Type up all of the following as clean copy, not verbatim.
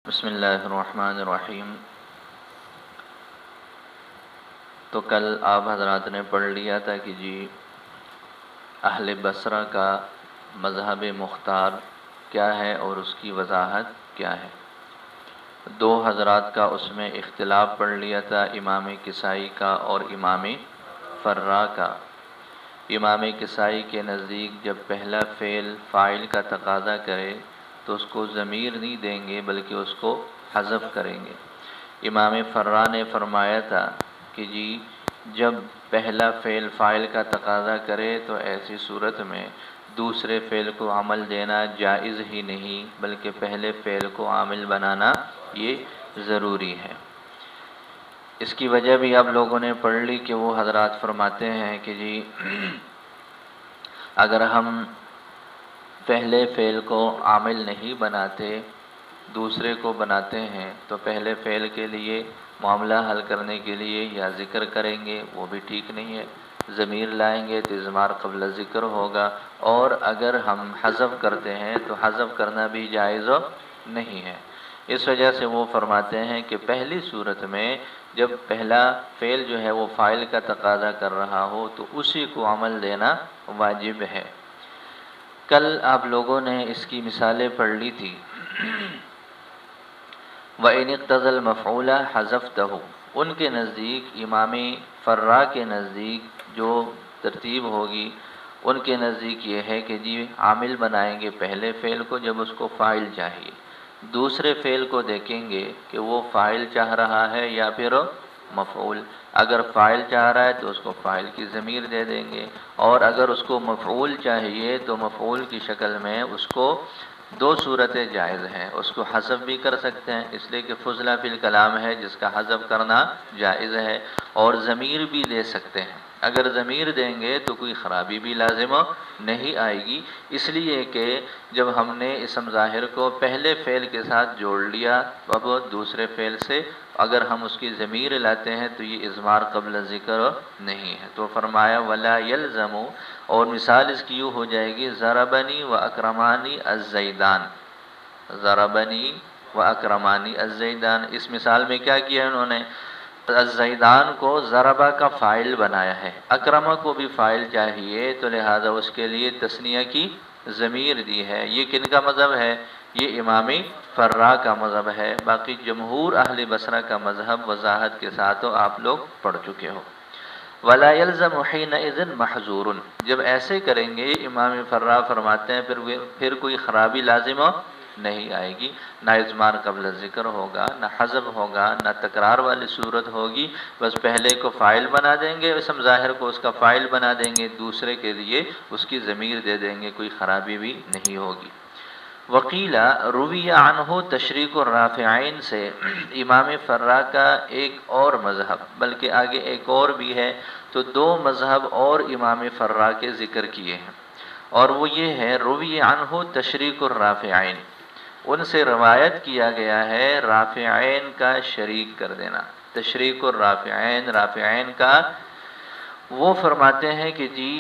بسم اللہ الرحمن الرحیم۔ تو کل آپ حضرات نے پڑھ لیا تھا کہ جی اہل بصرہ کا مذہب مختار کیا ہے اور اس کی وضاحت کیا ہے۔ دو حضرات کا اس میں اختلاف پڑھ لیا تھا، امام کسائی کا اور امام فرا کا۔ امام کسائی کے نزدیک جب پہلا فعل فاعل کا تقاضا کرے تو اس کو ضمیر نہیں دیں گے بلکہ اس کو حذف کریں گے۔ امام فرا نے فرمایا تھا کہ جی جب پہلا فعل فاعل کا تقاضا کرے تو ایسی صورت میں دوسرے فعل کو عمل دینا جائز ہی نہیں بلکہ پہلے فعل کو عامل بنانا یہ ضروری ہے۔ اس کی وجہ بھی آپ لوگوں نے پڑھ لی کہ وہ حضرات فرماتے ہیں کہ جی اگر ہم پہلے فعل کو عامل نہیں بناتے دوسرے کو بناتے ہیں تو پہلے فعل کے لیے معاملہ حل کرنے کے لیے یا ذکر کریں گے، وہ بھی ٹھیک نہیں ہے۔ ضمیر لائیں گے تو اضمار قبل ذکر ہوگا، اور اگر ہم حذف کرتے ہیں تو حذف کرنا بھی جائز نہیں ہے۔ اس وجہ سے وہ فرماتے ہیں کہ پہلی صورت میں جب پہلا فعل جو ہے وہ فاعل کا تقاضا کر رہا ہو تو اسی کو عمل دینا واجب ہے۔ کل آپ لوگوں نے اس کی مثالیں پڑھ لی تھی۔ وَإِنِ اقْتَضَى الْمَفْعُولَ حَذَفْتَهُ، ان کے نزدیک، امام فرا کے نزدیک جو ترتیب ہوگی ان کے نزدیک یہ ہے کہ جی عامل بنائیں گے پہلے فعل کو جب اس کو فاعل چاہیے، دوسرے فعل کو دیکھیں گے کہ وہ فاعل چاہ رہا ہے یا پھر مفعول۔ اگر فاعل چاہ رہا ہے تو اس کو فاعل کی ضمیر دے دیں گے، اور اگر اس کو مفعول چاہیے تو مفعول کی شکل میں اس کو دو صورتیں جائز ہیں، اس کو حذف بھی کر سکتے ہیں اس لیے کہ فضلہ فی الکلام ہے جس کا حذف کرنا جائز ہے، اور ضمیر بھی دے سکتے ہیں۔ اگر ضمیر دیں گے تو کوئی خرابی بھی لازم نہیں آئے گی، اس لیے کہ جب ہم نے اسم ظاہر کو پہلے فعل کے ساتھ جوڑ لیا تو اب دوسرے فعل سے اگر ہم اس کی ضمیر لاتے ہیں تو یہ اضمار قبل ذکر نہیں ہے۔ تو فرمایا ولا یلزم، اور مثال اس کی یوں ہو جائے گی ضربنی و اکرمانی الزیدان، ضربنی و اکرمانی الزیدان۔ اس مثال میں کیا کیا انہوں نے؟ الزیدان کو ضربہ کا فاعل بنایا ہے، اکرمہ کو بھی فاعل چاہیے تو لہذا اس کے لیے تثنیہ کی ضمیر دی ہے۔ یہ کن کا مذہب ہے؟ یہ امام فرا کا مذہب ہے۔ باقی جمہور اہل بصرہ کا مذہب وضاحت کے ساتھ آپ لوگ پڑھ چکے ہو۔ ولا يلزم حينئذ محظور، جب ایسے کریں گے امام فرا فرماتے ہیں پھر کوئی خرابی لازم نہیں آئے گی، نہ اضمار قبل ذکر ہوگا، نہ حذف ہوگا، نہ تکرار والی صورت ہوگی، بس پہلے کو فاعل بنا دیں گے، اسم ظاہر کو اس کا فاعل بنا دیں گے، دوسرے کے لیے اس کی ضمیر دے دیں گے، کوئی خرابی بھی نہیں ہوگی۔ وقیلا روی عنہ تشریک الرافعین سے امام فرا کا ایک اور مذہب، بلکہ آگے ایک اور بھی ہے، تو دو مذہب اور امام فرا کے ذکر کیے ہیں، اور وہ یہ ہے روی عنہ تشریک الرافعین، ان سے روایت کیا گیا ہے رافعین کا شریک کر دینا۔ تشریک الرافعین، رافعین کا وہ فرماتے ہیں کہ جی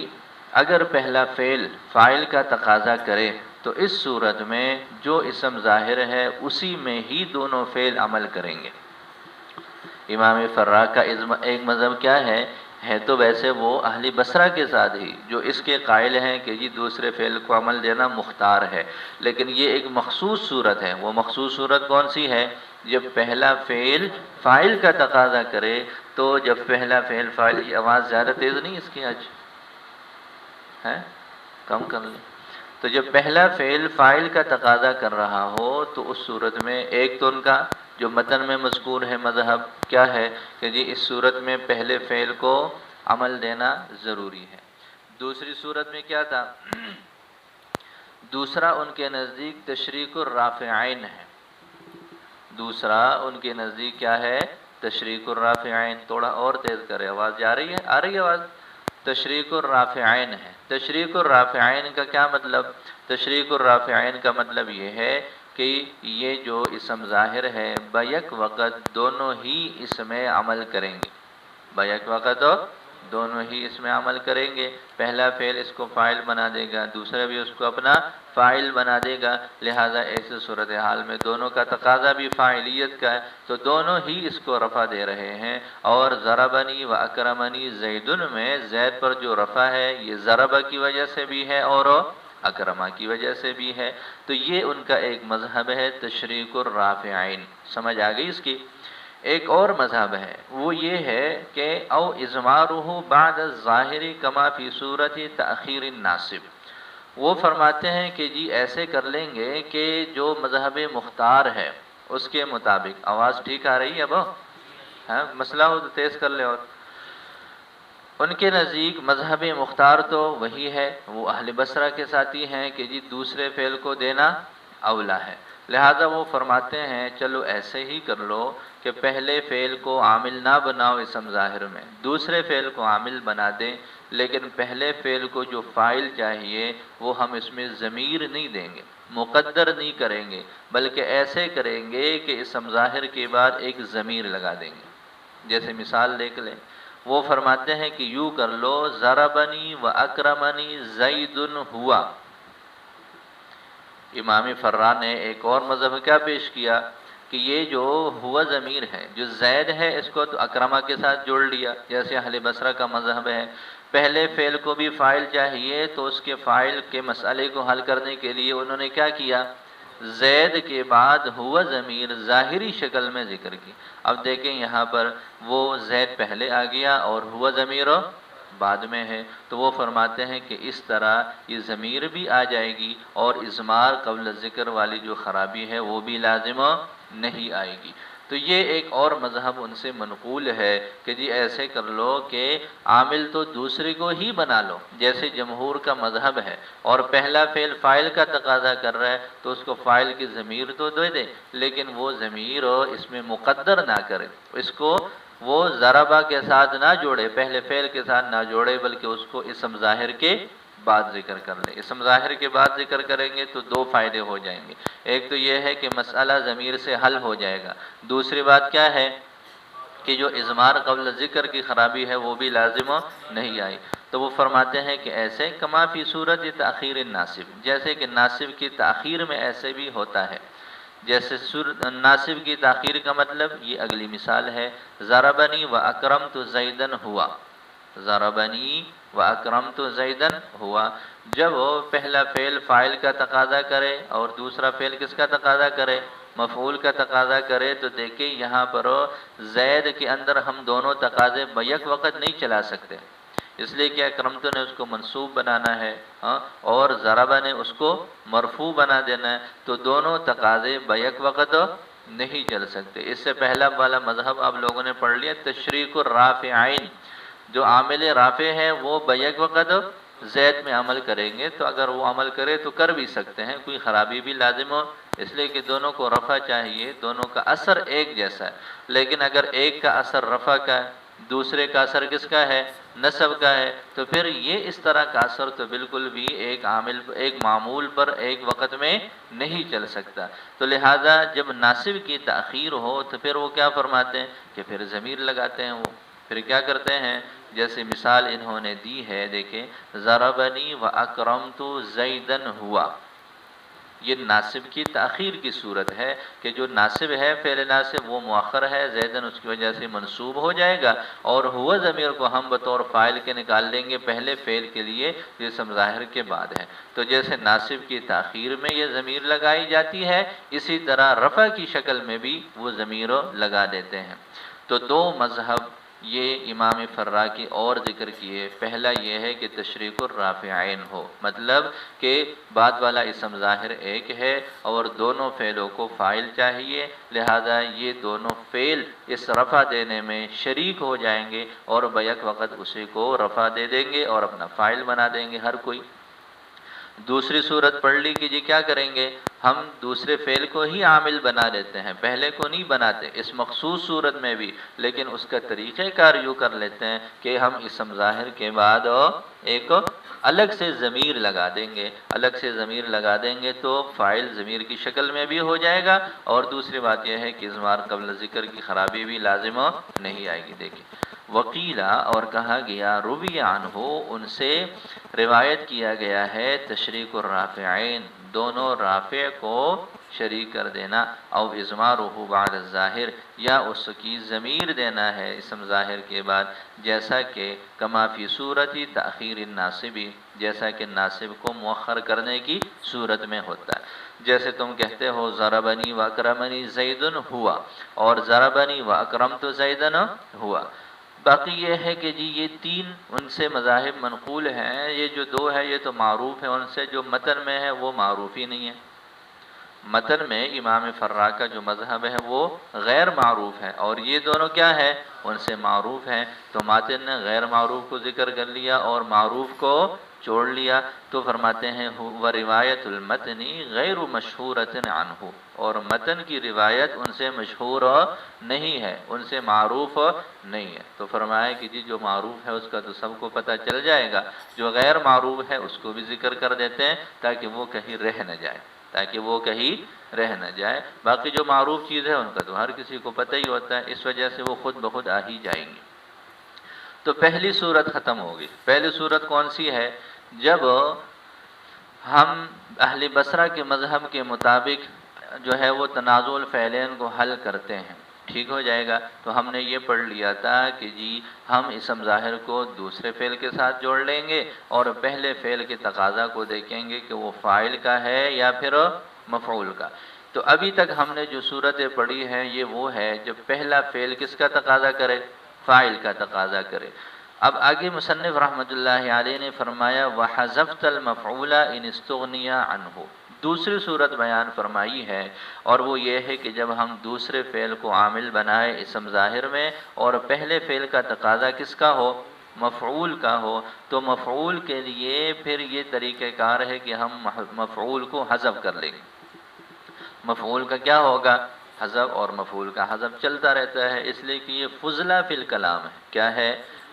اگر پہلا فعل فاعل کا تقاضا کرے تو اس صورت میں جو اسم ظاہر ہے اسی میں ہی دونوں فعل عمل کریں گے۔ امام فرا کا ایک مذہب کیا ہے تو ویسے وہ اہل بصرہ کے ساتھ ہی جو اس کے قائل ہیں کہ جی دوسرے فعل کو عمل دینا مختار ہے، لیکن یہ ایک مخصوص صورت ہے۔ وہ مخصوص صورت کون سی ہے؟ جب پہلا فعل فاعل کا تقاضا کرے، تو جب پہلا فعل فاعل، کی آواز زیادہ تیز نہیں اس کی آج ہے، کم کر لیں۔ تو جب پہلا فعل فاعل کا تقاضا کر رہا ہو تو اس صورت میں ایک تو ان کا جو متن میں مذکور ہے مذہب کیا ہے کہ جی اس صورت میں پہلے فعل کو عمل دینا ضروری ہے۔ دوسری صورت میں کیا تھا؟ دوسرا ان کے نزدیک تشریک الرافعین ہے۔ دوسرا ان کے نزدیک کیا ہے؟ تشریک الرافعین۔ تھوڑا اور تیز کرے، آواز جا رہی ہے؟ آ رہی ہے آواز؟ تشریک الرافعین ہے۔ تشریک الرافعین کا کیا مطلب؟ تشریک الرافعین کا مطلب یہ ہے کہ یہ جو اسم ظاہر ہے بیک وقت دونوں ہی اس میں عمل کریں گے، بیک وقت دونوں ہی اس میں عمل کریں گے، پہلا فعل اس کو فاعل بنا دے گا، دوسرا بھی اس کو اپنا فاعل بنا دے گا، لہذا ایسے صورتحال میں دونوں کا تقاضا بھی فاعلیت کا ہے، تو دونوں ہی اس کو رفع دے رہے ہیں۔ اور ضربنی و اکرمنی زیدن میں زید پر جو رفع ہے یہ ضرب کی وجہ سے بھی ہے اور اکرمہ کی وجہ سے بھی ہے، تو یہ ان کا ایک مذہب ہے تشریک الرافعین۔ سمجھ آ گئی اس کی؟ ایک اور مذہب ہے، وہ یہ ہے کہ او اضمارہ بعد الظاہر کما فی صورت تأخیر الناصب۔ وہ فرماتے ہیں کہ جی ایسے کر لیں گے کہ جو مذہب مختار ہے اس کے مطابق، آواز ٹھیک آ رہی ہے اب؟ ہاں مسئلہ ہو تو تیز کر لے۔ اور ان کے نزدیک مذہب مختار تو وہی ہے، وہ اہل بصرہ کے ساتھی ہیں کہ جی دوسرے فعل کو دینا اولا ہے، لہذا وہ فرماتے ہیں چلو ایسے ہی کر لو کہ پہلے فعل کو عامل نہ بناؤ اسم ظاہر میں، دوسرے فعل کو عامل بنا دیں، لیکن پہلے فعل کو جو فاعل چاہیے وہ ہم اس میں ضمیر نہیں دیں گے، مقدر نہیں کریں گے، بلکہ ایسے کریں گے کہ اسم ظاہر کے بعد ایک ضمیر لگا دیں گے۔ جیسے مثال دیکھ لیں، وہ فرماتے ہیں کہ یوں کر لو ضربنی و اکرمنی زید ہوا۔ امام فرا نے ایک اور مذہب کیا پیش کیا کہ یہ جو ہوا ضمیر ہے، جو زید ہے اس کو تو اکرمہ کے ساتھ جوڑ لیا، جیسے اہل بصرہ کا مذہب ہے، پہلے فعل کو بھی فاعل چاہیے تو اس کے فاعل کے مسئلے کو حل کرنے کے لیے انہوں نے کیا کیا، زید کے بعد ہوا ضمیر ظاہری شکل میں ذکر کی۔ اب دیکھیں یہاں پر وہ زید پہلے آ گیا اور ہوا ضمیر بعد میں ہے، تو وہ فرماتے ہیں کہ اس طرح یہ ضمیر بھی آ جائے گی اور اضمار قبل ذکر والی جو خرابی ہے وہ بھی لازم نہیں آئے گی۔ تو یہ ایک اور مذہب ان سے منقول ہے کہ جی ایسے کر لو کہ عامل تو دوسرے کو ہی بنا لو، جیسے جمہور کا مذہب ہے، اور پہلا فعل فاعل کا تقاضا کر رہا ہے تو اس کو فاعل کی ضمیر تو دے دے، لیکن وہ ضمیر اس میں مقدر نہ کرے، اس کو وہ ضربہ کے ساتھ نہ جوڑے، پہلے فعل کے ساتھ نہ جوڑے، بلکہ اس کو اسم ظاہر کے بعد ذکر کر لے۔ اسم ظاہر کے بعد ذکر کریں گے تو دو فائدے ہو جائیں گے، ایک تو یہ ہے کہ مسئلہ ضمیر سے حل ہو جائے گا، دوسری بات کیا ہے کہ جو اضمار قبل ذکر کی خرابی ہے وہ بھی لازم نہیں آئی۔ تو وہ فرماتے ہیں کہ ایسے کما فی صورت تاخیر الناصب، جیسے کہ ناصب کی تاخیر میں ایسے بھی ہوتا ہے، جیسے ناصب کی تاخیر کا مطلب یہ اگلی مثال ہے، ضربنی و اکرمت زیدن ہوا، ضربنی و اکرمت زیدن ہوا، جب وہ پہلا فعل فاعل کا تقاضا کرے اور دوسرا فعل کس کا تقاضا کرے، مفعول کا تقاضا کرے، تو دیکھیں یہاں پر زید کے اندر ہم دونوں تقاضے بیک وقت نہیں چلا سکتے، اس لیے کہ اکرمت نے اس کو منصوب بنانا ہے اور ضربہ نے اس کو مرفوع بنا دینا ہے، تو دونوں تقاضے بیک وقت نہیں چل سکتے۔ اس سے پہلا والا مذہب آپ لوگوں نے پڑھ لیا تشریک الرافعین، جو عامل رافع ہے وہ بیک وقت زید میں عمل کریں گے، تو اگر وہ عمل کرے تو کر بھی سکتے ہیں، کوئی خرابی بھی لازم ہو، اس لیے کہ دونوں کو رفع چاہیے، دونوں کا اثر ایک جیسا ہے، لیکن اگر ایک کا اثر رفع کا ہے دوسرے کا اثر کس کا ہے، نصب کا ہے، تو پھر یہ اس طرح کا اثر تو بالکل بھی ایک معمول پر ایک وقت میں نہیں چل سکتا۔ تو لہٰذا جب ناصب کی تاخیر ہو تو پھر وہ کیا فرماتے ہیں کہ پھر ضمیر لگاتے ہیں، وہ پھر کیا کرتے ہیں، جیسے مثال انہوں نے دی ہے، دیکھیں ضربنی و اکرمت زیدن ہوا، یہ ناصب کی تاخیر کی صورت ہے کہ جو ناصب ہے فعل ناصب وہ مؤخر ہے، زیدن اس کی وجہ سے منصوب ہو جائے گا، اور ہوا ضمیر کو ہم بطور فاعل کے نکال لیں گے پہلے فعل کے لیے جو اسم ظاہر کے بعد ہے۔ تو جیسے ناصب کی تاخیر میں یہ ضمیر لگائی جاتی ہے، اسی طرح رفع کی شکل میں بھی وہ ضمیر لگا دیتے ہیں۔ تو دو مذہب یہ امام فرا کی اور ذکر کیے، پہلا یہ ہے کہ تشریک الرافعین ہو، مطلب کہ بعد والا اسم ظاہر ایک ہے اور دونوں فعلوں کو فاعل چاہیے، لہذا یہ دونوں فعل اس رفع دینے میں شریک ہو جائیں گے اور بیک وقت اسی کو رفع دے دیں گے اور اپنا فاعل بنا دیں گے ہر کوئی۔ دوسری صورت پڑھ لی کہ جی کیا کریں گے، ہم دوسرے فعل کو ہی عامل بنا دیتے ہیں، پہلے کو نہیں بناتے اس مخصوص صورت میں بھی، لیکن اس کا طریقہ کار یوں کر لیتے ہیں کہ ہم اسم ظاہر کے بعد ایک الگ سے ضمیر لگا دیں گے، الگ سے ضمیر لگا دیں گے تو فاعل ضمیر کی شکل میں بھی ہو جائے گا، اور دوسری بات یہ ہے کہ اضمار قبل ذکر کی خرابی بھی لازم نہیں آئے گی۔ دیکھیں وقیلا، اور کہا گیا، روی عنہ، ان سے روایت کیا گیا ہے، تشریک الرافعین، دونوں رافع کو شریک کر دینا، او اضمارہ بعد الظاہر، یا اس کی ضمیر دینا ہے اسم ظاہر کے بعد، جیسا کہ کما فی صورت تأخیر الناصبی، جیسا کہ ناصب کو مؤخر کرنے کی صورت میں ہوتا ہے۔ جیسے تم کہتے ہو ضربنی و اکرمنی زید ہوا، اور ضربنی و اکرمت زیدن ہوا۔ باقی یہ ہے کہ جی یہ تین ان سے مذاہب منقول ہیں، یہ جو دو ہے یہ تو معروف ہیں ان سے، جو متن میں ہے وہ معروف ہی نہیں ہے۔ متن میں امام فرا کا جو مذہب ہے وہ غیر معروف ہے، اور یہ دونوں کیا ہے، ان سے معروف ہیں۔ تو ماتن نے غیر معروف کو ذکر کر لیا اور معروف کو چھوڑ لیا، تو فرماتے ہیں وہ روایت المتنی غیر مشہورۃ عنہ، اور متن کی روایت ان سے مشہور نہیں ہے، ان سے معروف نہیں ہے۔ تو فرمایا کہ جی جو معروف ہے اس کا تو سب کو پتہ چل جائے گا، جو غیر معروف ہے اس کو بھی ذکر کر دیتے ہیں تاکہ وہ کہیں رہ نہ جائے، تاکہ وہ کہیں رہ نہ جائے۔ باقی جو معروف چیز ہے ان کا تو ہر کسی کو پتہ ہی ہوتا ہے، اس وجہ سے وہ خود بخود آ ہی جائیں گی۔ تو پہلی صورت ختم ہوگی۔ پہلی صورت کون سی ہے؟ جب ہم اہل بصرہ کے مذہب کے مطابق جو ہے وہ تنازع الفعلین کو حل کرتے ہیں، ٹھیک ہو جائے گا۔ تو ہم نے یہ پڑھ لیا تھا کہ جی ہم اسم ظاہر کو دوسرے فعل کے ساتھ جوڑ لیں گے، اور پہلے فعل کے تقاضا کو دیکھیں گے کہ وہ فاعل کا ہے یا پھر مفعول کا۔ تو ابھی تک ہم نے جو صورتیں پڑھی ہیں یہ وہ ہے جب پہلا فعل کس کا تقاضا کرے، فاعل کا تقاضا کرے۔ اب آگے مصنف رحمۃ اللہ علیہ نے فرمایا وَحَذَفْتَ الْمَفْعُولَ إِنِ اسْتُغْنِيَ عَنْهُ، دوسری صورت بیان فرمائی ہے، اور وہ یہ ہے کہ جب ہم دوسرے فعل کو عامل بنائے اسم ظاہر میں اور پہلے فعل کا تقاضا کس کا ہو، مفعول کا ہو، تو مفعول کے لیے پھر یہ طریقہ کار ہے کہ ہم مفعول کو حذف کر لیں گے۔ مفعول کا کیا ہوگا، حذف، اور مفعول کا حذف چلتا رہتا ہے، اس لیے کہ یہ فضلہ فی الکلام ہے۔ کیا ہے؟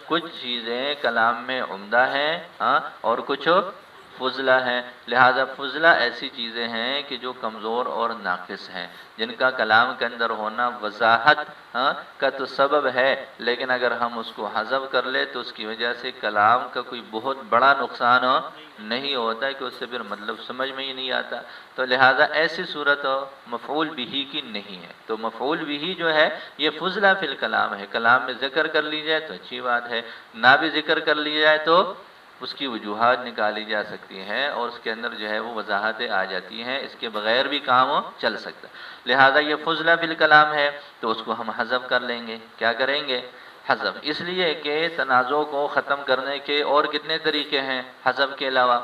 کچھ چیزیں کلام میں عمدہ ہیں اور کچھ فضلہ ہیں، لہذا فضلہ ایسی چیزیں ہیں کہ جو کمزور اور ناقص ہیں، جن کا کلام کے اندر ہونا وضاحت کا تو سبب ہے، لیکن اگر ہم اس کو حذف کر لیں تو اس کی وجہ سے کلام کا کوئی بہت بڑا نقصان نہیں ہوتا ہے کہ اس سے پھر مطلب سمجھ میں ہی نہیں آتا۔ تو لہذا ایسی صورت مفعول بہ کی نہیں ہے۔ تو مفعول بہ جو ہے یہ فضلہ فی الکلام ہے، کلام میں ذکر کر لی جائے تو اچھی بات ہے، نہ بھی ذکر کر لی جائے تو اس کی وجوہات نکالی جا سکتی ہیں، اور اس کے اندر جو ہے وہ وضاحتیں آ جاتی ہیں، اس کے بغیر بھی کام چل سکتا ہے۔ لہذا یہ فضلہ فی الکلام ہے تو اس کو ہم حذف کر لیں گے۔ کیا کریں گے؟ حذف، اس لیے کہ تنازع کو ختم کرنے کے اور کتنے طریقے ہیں حذف کے علاوہ؟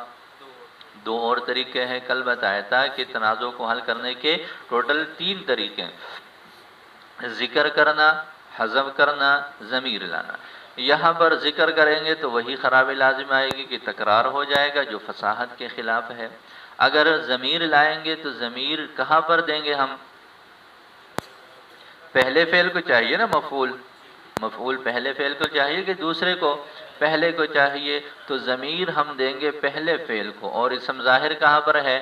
دو اور طریقے ہیں، کل بتایا تھا کہ تنازع کو حل کرنے کے ٹوٹل 3 طریقے ہیں، ذکر کرنا، حذف کرنا، ضمیر لانا۔ یہاں پر ذکر کریں گے تو وہی خرابی لازم آئے گی کہ تکرار ہو جائے گا جو فصاحت کے خلاف ہے۔ اگر ضمیر لائیں گے تو ضمیر کہاں پر دیں گے ہم؟ پہلے فعل کو چاہیے نا مفعول پہلے فعل کو چاہیے کہ دوسرے کو؟ پہلے کو چاہیے، تو ضمیر ہم دیں گے پہلے فعل کو، اور اسم ظاہر کہاں پر ہے؟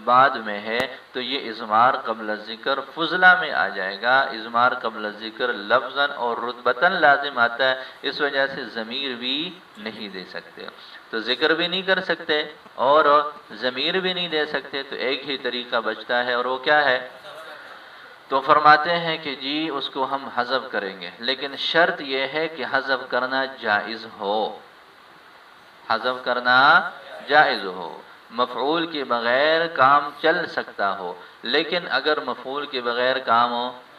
بعد میں ہے، تو یہ اضمار قبل الذکر فضلہ میں آ جائے گا۔ اضمار قبل الذکر لفظاً اور رتبتاً لازم آتا ہے، اس وجہ سے ضمیر بھی نہیں دے سکتے، تو ذکر بھی نہیں کر سکتے اور ضمیر بھی نہیں دے سکتے، تو ایک ہی طریقہ بچتا ہے، اور وہ کیا ہے؟ تو فرماتے ہیں کہ جی اس کو ہم حذف کریں گے، لیکن شرط یہ ہے کہ حذف کرنا جائز ہو، حذف کرنا جائز ہو، مفعول کے بغیر کام چل سکتا ہو، لیکن اگر مفعول کے بغیر کام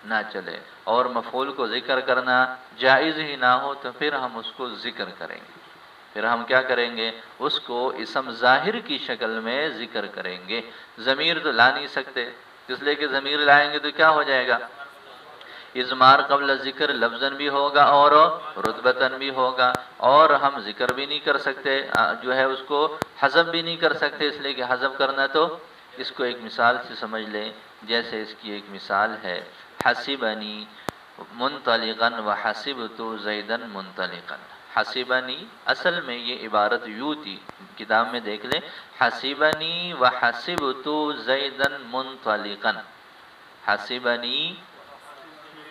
نہ چلے اور مفعول کو ذکر کرنا جائز ہی نہ ہو تو پھر ہم اس کو ذکر کریں گے، پھر ہم کیا کریں گے؟ اس کو اسم ظاہر کی شکل میں ذکر کریں گے۔ ضمیر تو لا نہیں سکتے، اس لیے کہ ضمیر لائیں گے تو کیا ہو جائے گا؟ اضمار قبل ذکر لفظاً بھی ہوگا اور رتبتاً بھی ہوگا، اور ہم ذکر بھی نہیں کر سکتے، جو ہے اس کو حذف بھی نہیں کر سکتے، اس لیے کہ حذف کرنا تو اس کو ایک مثال سے سمجھ لیں، جیسے اس کی ایک مثال ہے حسبنی منطلقا وحسبت زیدا منطلقا۔ حسبنی اصل میں یہ عبارت یوں تھی، کتاب میں دیکھ لیں، حسبنی وحسبت زیدا منطلقا۔ حسبنی،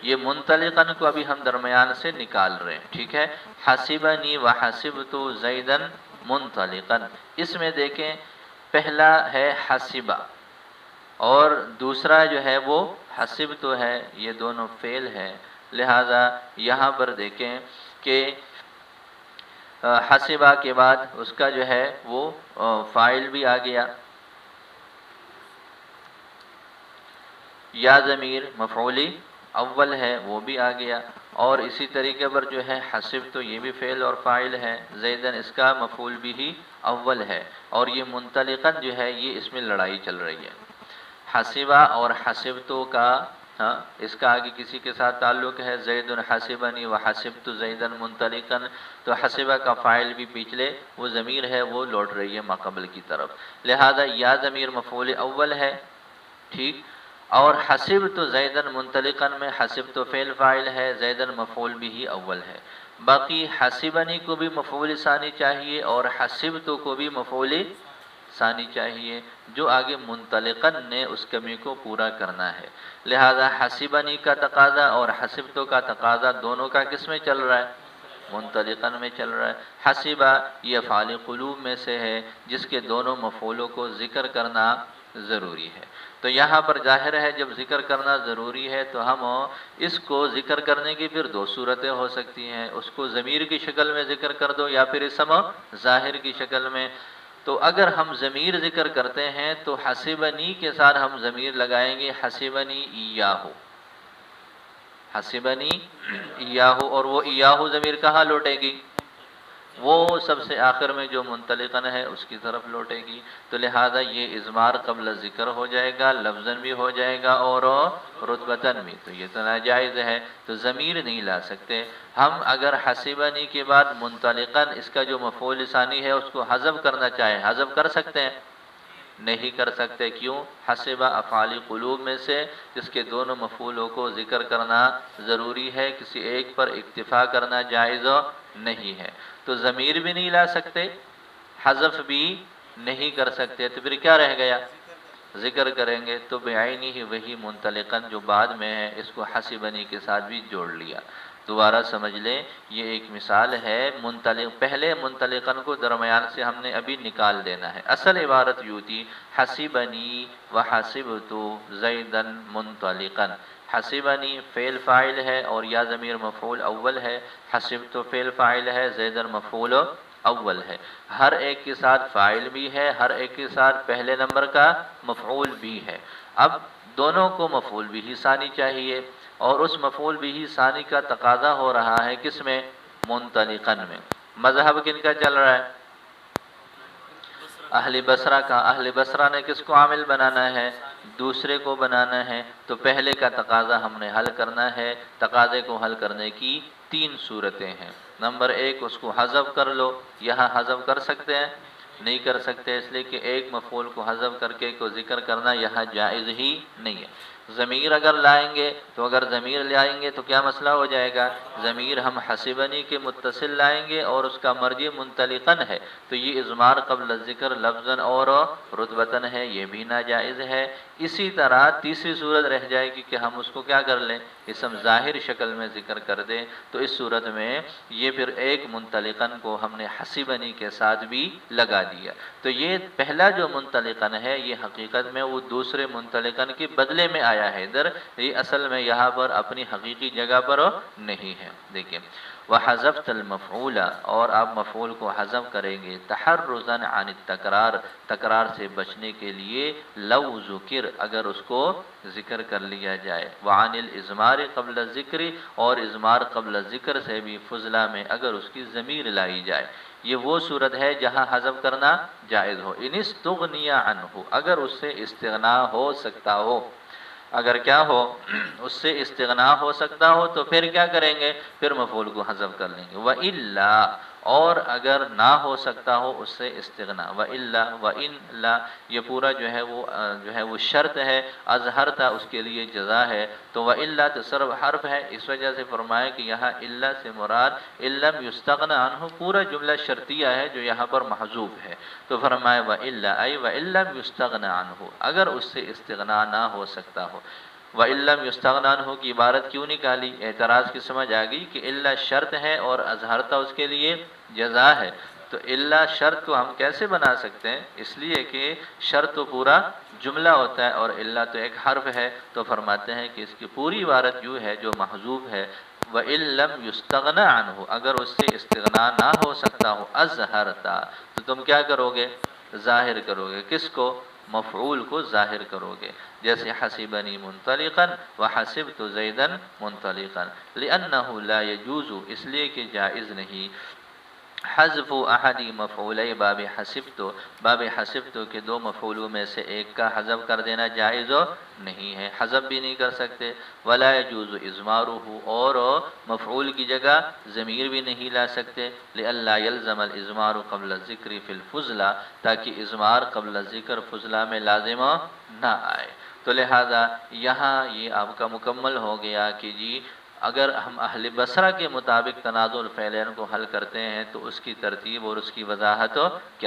یہ منطلقاً کو ابھی ہم درمیان سے نکال رہے ہیں، ٹھیک ہے۔ حسبنی وحسبت زیدا منطلقاً، اس میں دیکھیں پہلا ہے حسبہ اور دوسرا جو ہے وہ حسبت ہے، یہ دونوں فعل ہے، لہذا یہاں پر دیکھیں کہ حسبہ کے بعد اس کا جو ہے وہ فاعل بھی آ گیا، یا ضمیر مفعولی اول ہے وہ بھی آ گیا، اور اسی طریقے پر جو ہے حسب تو یہ بھی فعل اور فاعل ہے، زیدن اس کا مفعول بھی اول ہے، اور یہ منطلقاً جو ہے یہ اس میں لڑائی چل رہی ہے۔ حسبہ اور حسبتو کا اس کا آگے کسی کے ساتھ تعلق ہے، زید حسبنی وحسبت زیدا منطلقاً، تو حسبہ کا فاعل بھی پچھلے وہ ضمیر ہے وہ لوٹ رہی ہے ماقبل کی طرف، لہذا یا ضمیر مفعول اول ہے، ٹھیک، اور حسبت زیدا منطلقاً میں حسبت فعل فاعل ہے، زیدا مفعول بھی اول ہے، باقی حسبنی کو بھی مفعول ثانی چاہیے اور حسبت کو بھی مفعول ثانی چاہیے، جو آگے منطلقاً نے اس کمی کو پورا کرنا ہے، لہذا حسبنی کا تقاضا اور حسبت کا تقاضا دونوں کا کس میں چل رہا ہے؟ منطلقاً میں چل رہا ہے۔ حسبہ یہ افعال قلوب میں سے ہے جس کے دونوں مفعولوں کو ذکر کرنا ضروری ہے، تو یہاں پر ظاہر ہے جب ذکر کرنا ضروری ہے تو ہم اس کو ذکر کرنے کی پھر دو صورتیں ہو سکتی ہیں، اس کو ضمیر کی شکل میں ذکر کر دو یا پھر اسم ظاہر کی شکل میں، تو اگر ہم ضمیر ذکر کرتے ہیں تو حسبنی کے ساتھ ہم ضمیر لگائیں گے حسبنی ایاہو، حسبنی ایاہو، اور وہ ایاہو ضمیر کہاں لوٹے گی؟ وہ سب سے آخر میں جو منطلقاً ہے اس کی طرف لوٹے گی، تو لہذا یہ اضمار قبل ذکر ہو جائے گا، لفظاً بھی ہو جائے گا اور رتبتاً بھی، تو یہ تو ناجائز ہے، تو ضمیر نہیں لا سکتے ہم۔ اگر حسبنی کے بعد منطلقاً اس کا جو مفعول ثانی ہے اس کو حذف کرنا چاہیں، حذف کر سکتے ہیں؟ نہیں کر سکتے، کیوں؟ حسبہ افعال قلوب میں سے جس کے دونوں مفعولوں کو ذکر کرنا ضروری ہے، کسی ایک پر اکتفا کرنا جائز نہیں ہے، تو ضمیر بھی نہیں لا سکتے، حذف بھی نہیں کر سکتے، تو پھر کیا رہ گیا؟ ذکر کریں گے، تو بعینی ہی وہی منطلقاً جو بعد میں ہے اس کو حسبنی کے ساتھ بھی جوڑ لیا۔ دوبارہ سمجھ لیں، یہ ایک مثال ہے، پہلے منطلقاً کو درمیان سے ہم نے ابھی نکال دینا ہے، اصل عبارت یوں تھی حسبنی وحسبت زیدا منطلقاً، حسبنی فعل فاعل ہے اور یا ضمیر مفعول اول ہے، حسبت فعل فاعل ہے، زیدا مفعول اول ہے، ہر ایک کے ساتھ فاعل بھی ہے، ہر ایک کے ساتھ پہلے نمبر کا مفعول بھی ہے، اب دونوں کو مفعول بھی ثانی چاہیے، اور اس مفعول بھی ثانی کا تقاضا ہو رہا ہے کس میں؟ منطلقاً میں۔ مذہب کن کا چل رہا ہے؟ اہل بصرہ کا۔ اہل بصرہ نے کس کو عامل بنانا ہے؟ دوسرے کو بنانا ہے، تو پہلے کا تقاضا ہم نے حل کرنا ہے، تقاضے کو حل کرنے کی تین صورتیں ہیں، نمبر ایک اس کو حذف کر لو، یہاں حذف کر سکتے ہیں؟ نہیں کر سکتے، اس لیے کہ ایک مفعول کو حذف کر کے کو ذکر کرنا یہاں جائز ہی نہیں ہے۔ ضمیر اگر لائیں گے تو اگر ضمیر لائیں گے تو کیا مسئلہ ہو جائے گا؟ ضمیر ہم حسبنی کے متصل لائیں گے اور اس کا مرجع منطلقاً ہے، تو یہ اضمار قبل ذکر لفظاً اور رتبتاً ہے، یہ بھی ناجائز ہے۔ اسی طرح تیسری صورت رہ جائے گی کہ ہم اس کو کیا کر لیں؟ اسم ظاہر شکل میں ذکر کر دیں، تو اس صورت میں یہ پھر ایک منطلقاً کو ہم نے حسبنی کے ساتھ بھی لگا دیا، تو یہ پہلا جو منطلقاً ہے یہ حقیقت میں وہ دوسرے منطلقاً کے بدلے میں آیا ہے ادھر، یہ اصل میں یہاں پر اپنی حقیقی جگہ پر نہیں ہے۔ دیکھیں وَحَذَفْتَ الْمَفْعُولَ، اور آپ مفعول کو حذف کریں گے، تحرزاً عن التکرار، تکرار سے بچنے کے لیے، لو ذکر اگر اس کو ذکر کر لیا جائے، وعن الاضمار قبل الذکر، اور اضمار قبل ذکر سے بھی فضلہ میں اگر اس کی ضمیر لائی جائے، یہ وہ صورت ہے جہاں حذف کرنا جائز ہو، ان استغنی عنہ، اگر اس سے استغنا ہو سکتا ہو، اگر کیا ہو اس سے استغنا ہو سکتا ہو تو پھر کیا کریں گے؟ پھر مفعول کو حذف کر لیں گے۔ وَإِلَّا، اور اگر نہ ہو سکتا ہو اس سے استغنا، وَإِلَّا وَإِن لا، یہ پورا جو ہے وہ شرط ہے، اظہرتا اس کے لیے جزا ہے، تو وَإِلَّا تو صرف حرف ہے، اس وجہ سے فرمایا کہ یہاں الا سے مراد اِلَّمْ يُسْتَغْنَ عنہ، پورا جملہ شرطیہ ہے جو یہاں پر محذوف ہے، تو فرمایا وَإِلَّا أي وَإِلَّمْ يُسْتَغْنَ عنہ، اگر اس سے استغنا نہ ہو سکتا ہو۔ وَإِلَّمْ يُسْتَغْنَ عَنْهُ کی عبارت کیوں نکالی؟ اعتراض کی سمجھ آ گئی کہ الا شرط ہے اور اظہرتا اس کے لیے جزا ہے، تو الا شرط کو ہم کیسے بنا سکتے ہیں؟ اس لیے کہ شرط تو پورا جملہ ہوتا ہے اور الا تو ایک حرف ہے، تو فرماتے ہیں کہ اس کی پوری عبارت یوں ہے جو محذوف ہے، وَإِلَّمْ يُسْتَغْنَ عَنْهُ، اگر اس سے استغنا نہ ہو سکتا ہو، اظہرتا، تو تم کیا کرو گے؟ ظاہر کرو گے، کس کو؟ مفعول کو ظاہر کرو گے، جیسے حسبنی منطلقا وحسبت زیدا منطلقا، لأنه لا يجوز، اس لیے کہ جائز نہیں، حذف احدی مفعولی باب حسبت، باب حسبت کے دو مفعولوں میں سے ایک کا حذف کر دینا جائز نہیں ہے، حذف بھی نہیں کر سکتے، ولا يجوز اضمارہ، اور مفعول کی جگہ ضمیر بھی نہیں لا سکتے، لئلا يلزم الاضمار قبل الذکر فی الفضلہ، تاکہ اضمار قبل الذکر فضلہ میں لازم نہ آئے، تو لہذا یہاں یہ آپ کا مکمل ہو گیا کہ جی اگر ہم اہل بصرہ کے مطابق تنازع الفعلین کو حل کرتے ہیں تو اس کی ترتیب اور اس کی وضاحت کیا